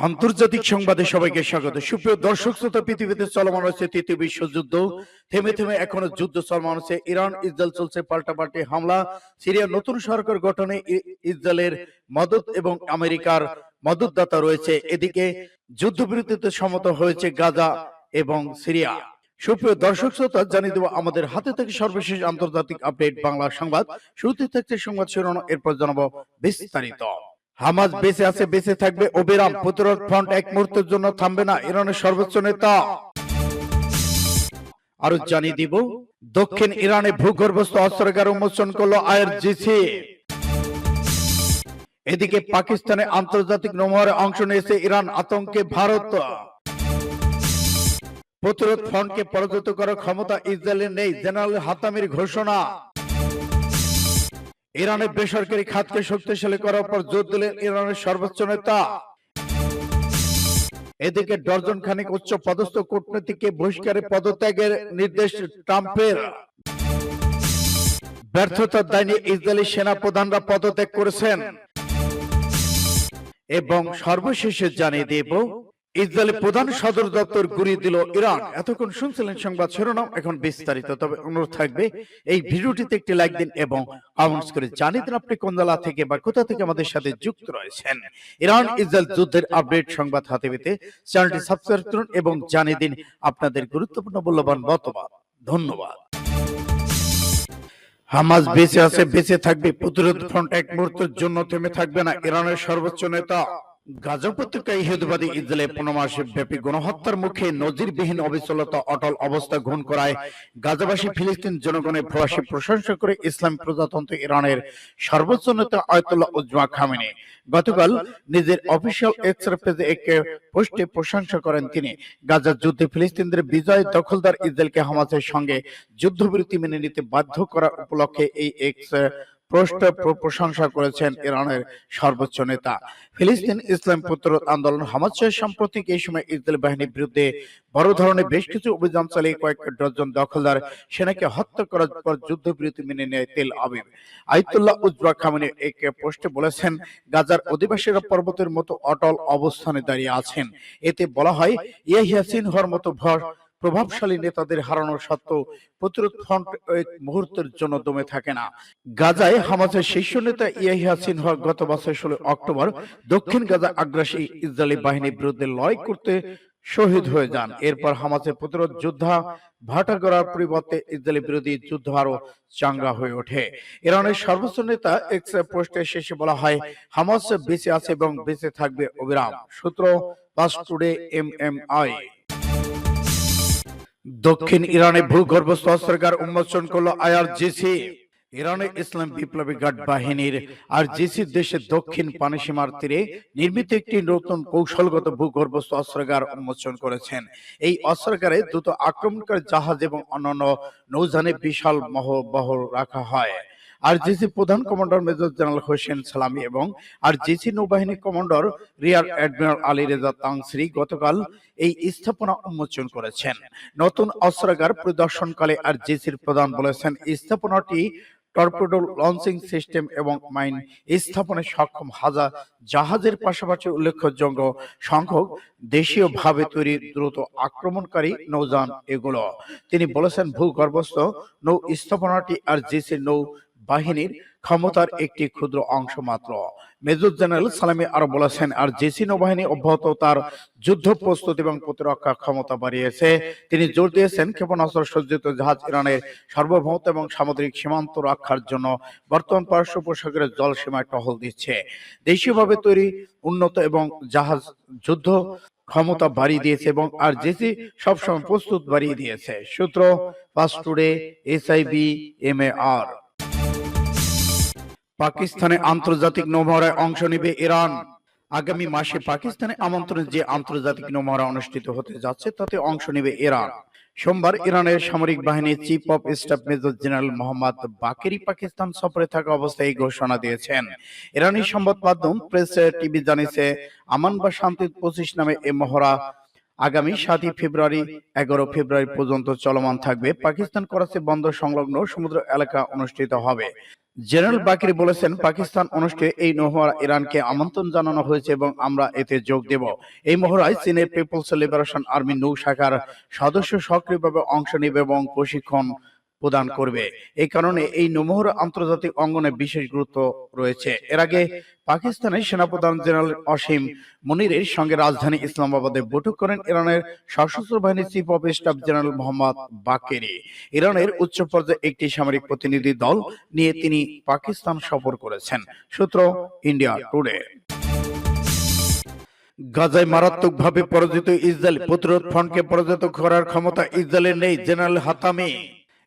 আন্তর্জাতিক সংবাদে সবাইকে স্বাগত। সুপ্রিয় দর্শক শ্রোতা, পৃথিবীতে চলমান রয়েছে তৃতীয় বিশ্বযুদ্ধ। থেমে থেমে এখনো যুদ্ধ চলমান আছে। ইরান ইসরায়েল চলছে পাল্টাপাল্টি হামলা। সিরিয়ার নতুন সরকার গঠনে ইসরায়েলের মদত এবং আমেরিকার মদতদাতা রয়েছে। এদিকে যুদ্ধবিরতিতে সম্মত হয়েছে গাজা এবং সিরিয়া। সুপ্রিয় দর্শক শ্রোতা, জানিয়ে দেব আমাদের হাতে থেকে সর্বশেষ আন্তর্জাতিক আপডেট বাংলা সংবাদ। শুরুতে থাকছে সংবাদ শিরোনাম, এরপর জানাবো বিস্তারিত। হামাস বেঁচে আছে, বেঁচে থাকবে, অবিরাম প্রতিরোধ ফ্রন্ট এক মুহূর্তের জন্য থামবে না, ইরানের সর্বোচ্চ নেতা। আরো জানিয়ে দিব, দক্ষিণ ইরানে ভূগর্ভস্থ অস্ত্রাগার উন্মোচন করলো আইআরজিসি। এদিকে পাকিস্তানে আন্তর্জাতিক নৌবহরে অংশ নিয়েছে ইরান, আতঙ্কে ভারত। প্রতিরোধ ফ্রন্টকে পরাজিত করার ক্ষমতা ইসরায়েলের নেই, জেনারেল হাতামির ঘোষণা। ইরানের বেসরকারি খাতকে শক্তিশালী করার পর জোর দিলেন ইরানের সর্বোচ্চ নেতা। এদিকে ডজন খানিক উচ্চ পদস্থ কূটনীতিককে বহিষ্কারে পদত্যাগের নির্দেশ ট্রাম্পের। ব্যর্থতার দায় নিয়ে ইসরায়েলি সেনা প্রধানরা পদত্যাগ করেছেন। এবং সর্বশেষে জানিয়ে দেব, ইসরায়েলের প্রধান সদর দপ্তর গুড়িয়ে দিল ইরান। এতক্ষণ শুনছিলেন সংবাদ শিরোনাম, এখন বিস্তারিত। তবে অনুরোধ থাকবে এই ভিডিওটিতে একটি লাইক দিন এবং কমেন্টস করে জানিয়ে দিন আপনি কোন জেলা থেকে বা কোথা থেকে আমাদের সাথে যুক্ত রয়েছেন। ইরান ইসরায়েল যুদ্ধের আপডেট সংবাদ হাতে পেতে চ্যানেলটি সাবস্ক্রাইব করুন এবং জানিয়ে দিন আপনাদের গুরুত্বপূর্ণ মূল্যবান মতামত। ধন্যবাদ। হামাস বেঁচে আছে, বেঁচে থাকবে, প্রতিরোধ ফ্রন্ট এক মুহূর্তের জন্য থেমে থাকবে না, ইরানের সর্বোচ্চ নেতা। গাজা উপত্যকায় ইহুদিবাদী ইসরায়েলের 15 মাস ব্যাপী গণহত্যার মুখে নজিরবিহীন অবিচলতা অটল অবস্থা গ্রহণ করায় গাজাবাসী ফিলিস্তিন জনগণের প্রবাসী প্রশংসা করে ইসলামী প্রজাতন্ত্র ইরানের সর্বোচ্চ নেতা আয়াতুল্লাহ উজমা খামেনি গতকাল নিজের অফিসিয়াল এক্স পেজে এক পোস্টে প্রশংসা করেন তিনি। গাজার যুদ্ধে ফিলিস্তিনদের বিজয় দখলদার ইসরায়েলকে হামাসের সঙ্গে যুদ্ধবিরতি মেনে নিতে বাধ্য করার উপলক্ষে এই এক্স প্রশংসা করেছেন ইরানের সর্বোচ্চ নেতা। ফিলিস্তিন ইসলাম প্রতিরোধ আন্দোলন হামাসের সাম্প্রতিক এই সময় ইসরায়েল বাহিনীর বিরুদ্ধে বড় ধরনের বেশ কিছু অভিযান চালিয়ে কয়েক ডজন দখলদার সেনাকে হত্যা করার পর যুদ্ধবিরতি মেনে নেয় তেল আবিব। আয়াতুল্লাহ উজমা খামেনি এক পোস্টে বলেছেন, গাজার অধিবাসীরা পর্বতের মতো অটল অবস্থানে দাঁড়িয়ে আছেন। এতে বলা হয়, ইয়াহিয়া সিনহর মতো প্রভাবশালী নেতাদের হারানোর সত্ত্বেও প্রতিরোধ ফ্রন্ট এক মুহূর্তের জন্য দমে থাকে না। গাজায় হামাসের শীর্ষ নেতা ইয়াহিয়া সিনহা গত বছর 16 অক্টোবর দক্ষিণ গাজা আগ্রাসী ইসরায়েলি বাহিনীর বিরুদ্ধে লড়াই করতে শহীদ হয়ে যান। এরপর হামাসের প্রতিরোধ যোদ্ধা ভাটা করার পরিবর্তে ইসরায়েলি বিরোধী যুদ্ধ আরো চাঙ্গা হয়ে ওঠে। ইরানের সর্বোচ্চ নেতা এক্স পোস্টের শেষে বলা হয়, হামাস বেঁচে আছে এবং বেঁচে থাকবে, অবিরাম। সূত্র পাস টুডে MMI। দক্ষিণ ইরানে ভূগর্ভস্থ অস্ত্রাগার উন্মোচন করলো আইআরজিসি। ইরানের ইসলাম বিপ্লবী গার্ড বাহিনীর আইআরজিসি দেশের দক্ষিণ পানিসীমার তীরে নির্মিত একটি নতুন কৌশলগত ভূগর্ভস্থ অস্ত্রাগার উন্মোচন করেছেন। এই অস্ত্রাগারে দ্রুত আক্রমণকারী জাহাজ এবং অন্যান্য নৌযানে বিশাল বহর রাখা হয়। আইআরজিসি প্রধান কমান্ডার মেজর জেনারেল হোসেন সালামি এবং আইআরজিসি নৌবাহিনী commander rear admiral Ali Reza Tangsiri গতকাল এই স্থাপনা উন্মোচন করেছেন। নতুন অস্ত্রাগার পরিদর্শনকালে আইআরজিসির প্রধান বলেছেন, স্থাপনাটি টর্পেডো লঞ্চিং সিস্টেম এবং মাইন স্থাপনে সক্ষম জাহাজের পাশাপাশি উল্লেখযোগ্য সংখ্যক দেশীয়ভাবে তৈরি দ্রুত আক্রমণকারী নৌযান এগুলো। তিনি বলেছেন, ভূগর্ভস্থ নৌ স্থাপনাটি আইআরজিসির নৌ বাহিনীর ক্ষমতার একটি ক্ষুদ্র অংশ মাত্র। মেজর জেনারেল সালামি আরো বলেছেন, আইআরজিসি নৌবাহিনী অব্যাহত তার যুদ্ধ প্রস্তুতি এবং প্রতিরক্ষা ক্ষমতা বাড়িয়েছে। তিনি জোর দিয়েছেন, ক্ষেপণাস্ত্র সজ্জিত জাহাজ ইরানের সার্বভৌমত্ব এবং সামুদ্রিক সীমান্ত রক্ষার জন্য বর্তমান পারস্য উপসাগরের জল সীমায় টহল দিচ্ছে। দেশীয়ভাবে তৈরি উন্নত এবং জাহাজ যুদ্ধ ক্ষমতা বাড়িয়ে দিয়েছে এবং আইআরজিসি সবসময় প্রস্তুত বাড়িয়ে দিয়েছে। সূত্র পাস টুডে SIBMAR। পাকিস্তানে আন্তর্জাতিক নৌমহড়ায় অংশ নেবে ইরান। আগামী মাসে পাকিস্তানে আমন্ত্রণে যে আন্তর্জাতিক নৌমহড়া অনুষ্ঠিত হতে যাচ্ছে তাতে অংশ নেবে ইরান। সোমবার ইরানের সামরিক বাহিনীর chief of staff major general Mohammad Bagheri Pakistan সফরে থাকা অবস্থায় এই ঘোষণা দিয়েছেন। ইরানি সংবাদ মাধ্যম প্রেস টিভি জানিয়েছে, আমান বা শান্তির 25 নামে এই মহড়া আগামী 7 ফেব্রুয়ারি 11 ফেব্রুয়ারি পর্যন্ত চলমান থাকবে। পাকিস্তান করাচি বন্দর সংলগ্ন সমুদ্র এলাকা অনুষ্ঠিত হবে। জেনারেল বাকরি বলেছেন, পাকিস্তান অনুষ্ঠিত এই মহড়া ইরানকে আমন্ত্রণ জানানো হয়েছে এবং আমরা এতে যোগ দেব। এই মহড়ায় চীনের পিপলস লিবারেশন আর্মি নৌ শাখার সদস্য সক্রিয়ভাবে অংশ নেবে এবং প্রশিক্ষণ প্রদান করবে। এই কারণে এই নৌমহড়া আন্তর্জাতিক অঙ্গনে বিশেষ গুরুত্ব রয়েছে। এর আগে পাকিস্তানের সেনাপ্রধান জেনারেল অসীম মুনিরের সঙ্গে রাজধানী ইসলামাবাদে বৈঠক করেন ইরানের সশস্ত্র বাহিনীর chief of staff general Mohammad Bagheri. ইরানের উচ্চ পর্যায়ে একটি সামরিক প্রতিনিধি দল নিয়ে তিনি পাকিস্তান সফর করেছেন। সূত্র ইন্ডিয়া টুডে। গাজায় মারাত্মকভাবে পরাজিত ইসরায়েল, প্রতিরোধ ফ্রন্টকে পরাজিত করার ক্ষমতা ইসরায়েলের নেই, জেনারেল হাতামি।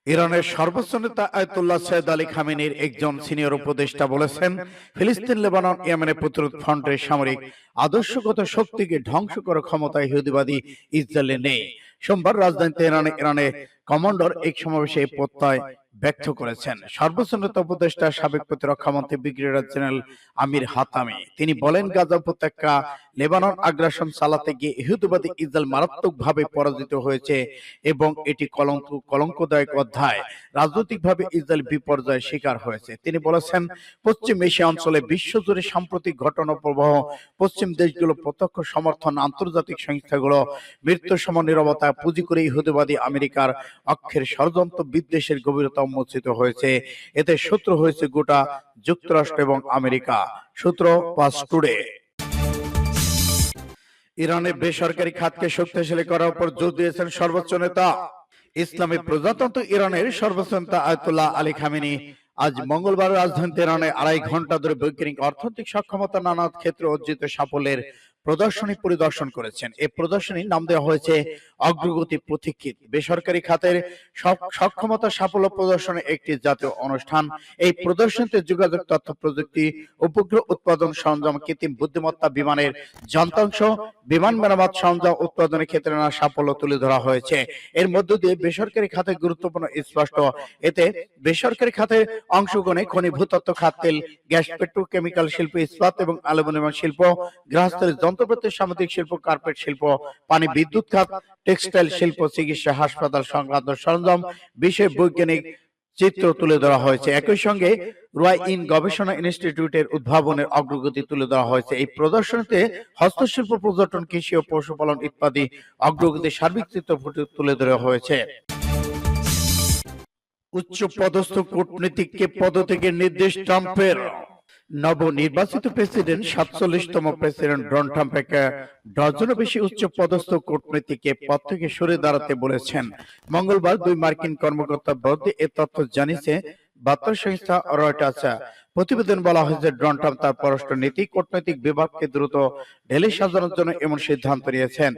ইরানের সর্বোচ্চ নেতা আয়াতুল্লাহ সৈয়দ আলী খামেনির একজন সিনিয়র উপদেষ্টা বলেছেন, ফিলিস্তিন, লেবানন, ইয়েমেনের প্রতিরোধ ফ্রন্টের সামরিক আদর্শগত শক্তিকে ধ্বংস করার ক্ষমতা ইহুদিবাদী ইসরায়েলে নেই। সোমবার রাজধানী তেহরানে ইরানের কমান্ডার এক সমাবেশে প্রত্যয় ব্যক্ত করেছেন সর্বোচ্চ নেতা উপদেষ্টা সাবেক প্রতিরক্ষা মন্ত্রী ব্রিগেডিয়ার জেনারেল আমির হাতামি। তিনি বলেন, গাজা উপত্যকা লেবানন আগ্রাসন চালাতে গিয়ে ইহুদিবাদী ইসরায়েল মারাত্মকভাবে পরাজিত হয়েছে এবং এটি কলঙ্কদায়ক অধ্যায়। রাজনৈতিকভাবে ইসরায়েল বিপর্যয়ের শিকার হয়েছে। তিনি বলেছেন, পশ্চিম এশিয়া অঞ্চলে বিশ্বজুড়ে সাম্প্রতিক ঘটনা প্রবাহ, পশ্চিম দেশগুলো প্রত্যক্ষ সমর্থন, আন্তর্জাতিক সংস্থাগুলো মৃত্যু সম নীরবতা পুঁজি করে ইহুদিবাদী আমেরিকার অক্ষের ষড়যন্ত্র বিদ্বেষের গভীরতা উন্মোচিত হয়েছে। এতে শত্রু হয়েছে গোটা যুক্তরাষ্ট্র এবং আমেরিকা। সূত্র পাস টুডে। ইরানের বেসরকারি খাতকে শক্তিশালী করার উপর জোর দিয়েছেন সর্বোচ্চ নেতা। ইসলামী প্রজাতন্ত্র ইরানের সর্বোচ্চ নেতা আয়াতুল্লাহ আলী খামেনি আজ মঙ্গলবার রাজধানী তেহরানে 2.5 ঘন্টা ধরে বৈজ্ঞানিক অর্থনৈতিক সক্ষমতা নানা ক্ষেত্রে অর্জিত সাফল্যের প্রদর্শনী পরিদর্শন করেছেন। এই প্রদর্শনীর নাম দেওয়া হয়েছে অগ্রগতি প্রতীক্ষিত। বেসরকারি খাতের সক্ষমতা সাফল্য প্রদর্শনের একটি জাতীয় অনুষ্ঠান। এই প্রদর্শনীতে যোগাযোগ, তথ্য প্রযুক্তি, উপগ্রহ উৎপাদন সরঞ্জাম, কৃত্রিম বুদ্ধিমত্তা, বিমানের যন্ত্রাংশ, বিমান মেরামত সরঞ্জাম উৎপাদনের ক্ষেত্রে নানা সাফল্য তুলে ধরা হয়েছে। এর মধ্য দিয়ে বেসরকারি খাতে গুরুত্বপূর্ণ স্পষ্ট। এতে বেসরকারি খাতে অংশগ্রহণে খনি, ভূতত্ত্ব খাত, তেল, গ্যাস, পেট্রোকেমিক্যাল শিল্প, ইস্পাত এবং অ্যালুমিনিয়াম শিল্প, গৃহস্থলী যন্ত্রপাতি, সামুদ্রিক শিল্প, কার্পেট শিল্প, পানি বিদ্যুৎ খাত, টেক্সটাইল শিল্প, চিকিৎসা, হাসপাতাল সংক্রান্ত সরঞ্জাম বিষয়ে বৈজ্ঞানিক চিত্র তুলে ধরা হয়েছে। একই সঙ্গে রুয়াইন গবেষণা ইনস্টিটিউটের উদ্ভাবনের অগ্রগতি তুলে ধরা হয়েছে। এই প্রদর্শনীতে হস্তশিল্প, পর্যটন, কৃষি ও পশুপালন ইত্যাদি অগ্রগতির সার্বিক চিত্র তুলে ধরা হয়েছে। উচ্চ পদস্থ কূটনীতিককে পদত্যাগের নির্দেশ ট্রাম্পের। নবনির্বাচিত প্রেসিডেন্ট 47তম প্রেসিডেন্ট ডোনাল্ড ট্রাম্প ডজনেরও বেশি উচ্চ পদস্থ কূটনীতিককে পদ থেকে সরে দাঁড়াতে বলেছেন। মঙ্গলবার 2 মার্কিন কর্মকর্তার বিরুদ্ধে এ তথ্য জানিয়েছে বার্তা সংস্থা রয়টার্স। প্রতিবেদন বলা হয়েছে, ডোনাল্ড ট্রাম্প তার পররাষ্ট্র নীতি, কূটনৈতিক বিভাগকে দ্রুত ঢেলে সাজানোর জন্য এমন সিদ্ধান্ত নিয়েছেন।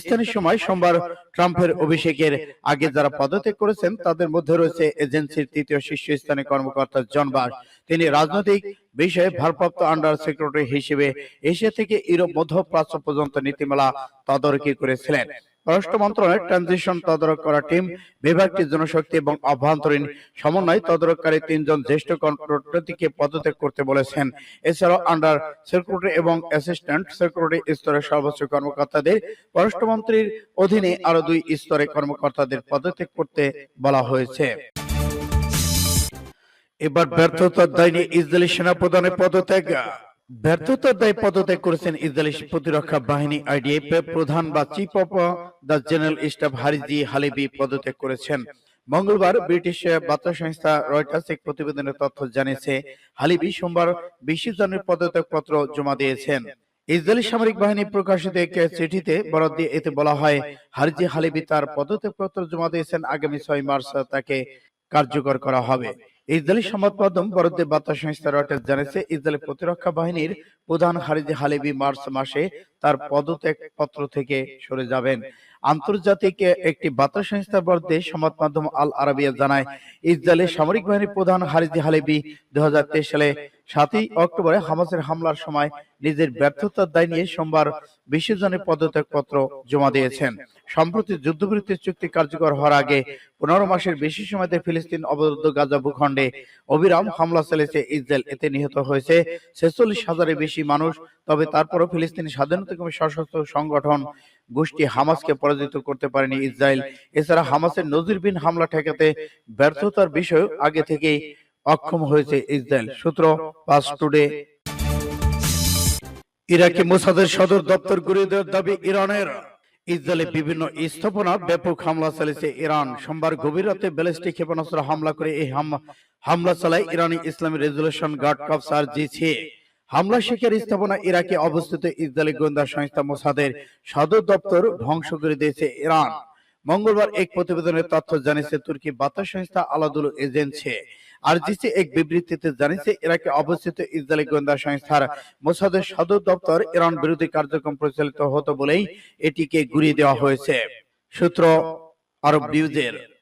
স্থানীয় সময় সোমবার ট্রাম্পের অভিষেকের আগে যারা পদত্যাগ করেছেন তাদের মধ্যে রয়েছে এজেন্সির 3য় শীর্ষস্থানীয় কর্মকর্তা জন বাস। তিনি রাজনৈতিক বিষয়ে ভারপ্রাপ্ত আন্ডার সেক্রেটারি হিসেবে এশিয়া থেকে ইউরোপ, মধ্যপ্রাচ্য পর্যন্ত নীতিমালা তদারকি করেছিলেন। পররাষ্ট্র মন্ত্রণালয়ের ট্রানজিশন তদারক করা টিম বিভাগটির জনশক্তি এবং অভ্যন্তরীণ সমন্বয় তদারককারী 3 জন জ্যেষ্ঠ কূটনীতিককে পদত্যাগ করতে বলেছেন। এছাড়াও আন্ডার সেক্রেটারি এবং অ্যাসিস্ট্যান্ট সেক্রেটারি স্তরের সর্বোচ্চ কর্মকর্তাদের, পররাষ্ট্রমন্ত্রীর অধীনে আরো 2 স্তরের কর্মকর্তাদের পদত্যাগ করতে বলা হয়েছে। এবার ব্যর্থতার দায় নিয়ে ইসরায়েলি সেনাপ্রধানের পদত্যাগ। ব্যর্থতার দায় পদত্যাগ করেছেন ইসরায়েলি প্রতিরক্ষা বাহিনী আইডিএফ প্রধান বা chief of the general staff Herzi Halevi পদত্যাগ করেছেন। মঙ্গলবার ব্রিটিশ বার্তা সংস্থা রয়টার্স এক প্রতিবেদনের তথ্য জানিয়েছে, হালিবি সোমবার 20 জানুয়ারি পদত্যাগ পত্র জমা দিয়েছেন। ইসরায়েলি সামরিক বাহিনী প্রকাশিত এক চিঠিতে বরাত দিয়ে এতে বলা হয়, হারিজি হালেবি তার পদত্যাগ পত্র জমা দিয়েছেন। আগামী 6 মার্চ তাকে কার্যকর করা হবে। ইসরায়েলি সংবাদ মাধ্যম বরাদ্দে বার্তা সংস্থা রয়টার্স জানিয়েছে, ইসরায়েলি প্রতিরক্ষা বাহিনীর প্রধান হারিজি হালেবি মার্চ মাসে তার পদত্যাগ পত্র থেকে সরে যাবেন। আন্তর্জাতিক একটি বার্তা সংস্থার বরাদ্দে সংবাদ মাধ্যম আল আরাবিয়া জানায়, ইসরায়েলের সামরিক বাহিনীর প্রধান হারিজি হালেবি 2023 সালে 7 অক্টোবরে হামাসের হামলার সময় নিজের ব্যর্থতার দায় নিয়ে সোমবার 20 জনের পদত্যাগ পত্র জমা দিয়েছেন। সম্প্রতি যুদ্ধবিরতি চুক্তি কার্যকর হওয়ার আগে 15 মাসের বেশি সময় ধরে ফিলিস্তিন অবরুদ্ধ গাজা ভূখণ্ডে অবিরাম হামলা চালিয়েছে ইসরায়েল। এতে নিহত হয়েছে 46,000-এর বেশি মানুষ। তবে তারপরও ফিলিস্তিনি স্বাধীনতাকামী সশস্ত্র সংগঠন গোষ্ঠী হামাসকে পরাজিত করতে পারেনি ইসরায়েল। এছাড়া হামাসের নজিরবিহীন হামলা ঠেকাতে ব্যর্থতার বিষয় আগে থেকেই অক্ষম হয়েছে ইসরায়েল। সূত্র পাস টুডে। ইরাকে মোসাদের সদর দপ্তর গুঁড়িয়ে দেওয়ার দাবি ইরানের। ইসরায়েলে বিভিন্ন স্থাপনা ব্যাপক হামলা চালিয়েছে ইরান। সোমবার গভীর রাতে ব্যালিস্টিক ক্ষেপণাস্ত্র হামলা করে এই হামলা চালায় ইরানি ইসলামী রেজুলেশন গার্ড কর্পস আরজিসি। হামলা শিকার স্থাপনা ইরাকে অবস্থিত ইসরায়েলি গোয়েন্দা সংস্থা মোসাদের সদর দপ্তর ধ্বংস করে দিয়েছে ইরান। মঙ্গলবার এক প্রতিবেদনের তথ্য জানিয়েছে তুর্কি বার্তা সংস্থা আলাদুল এজেন্সি। আরজিসি এক বিবৃতিতে জানিয়েছে ইরাকে অবস্থিত ইসরায়েলি গোয়েন্দা সংস্থার মোসাদের সদর দপ্তর ইরান বিরোধী কার্যক্রম পরিচালিত হতো বলেই এটিকে গুঁড়িয়ে দেওয়া হয়েছে। সূত্র আরব নিউজের।